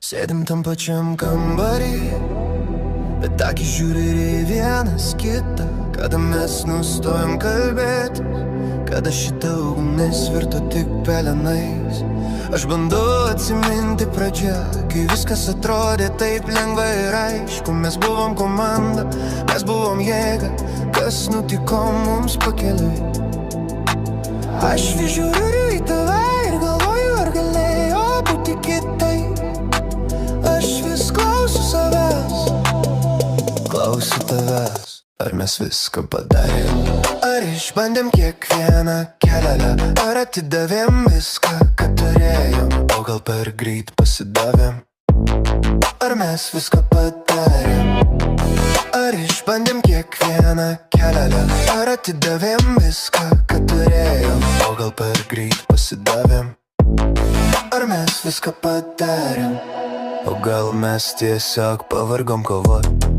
Sėdim tam pačiam kambarį, bet akis žiūri ir į vienas kitą. Kada mes nustojom kalbėti, kada šita ugnis virto tik pelenais. Aš bandau atsiminti pradžią, kai viskas atrodė taip lengva ir aišku. Mes buvom komanda, mes buvom jėga, kas nutiko mums pakeliui. Aš vis žiūriu į tave ir galvoju, ar galėjo būti kitaip. Aš vis klausiu savęs, klausiu tavęs, ar mes viską padarėm. Ar išbandėm kiekvieną kelelę, ar atidavėm viską, ką turėjom, o gal per greit pasidavėm. Ar mes viską padarėm. Ar išbandėm kiekvieną kelelę, ar atidavėm viską, ką turėjom, o gal per greit pasidavėm. Ar mes viską padarėm, o gal mes tiesiog pavargom kovot.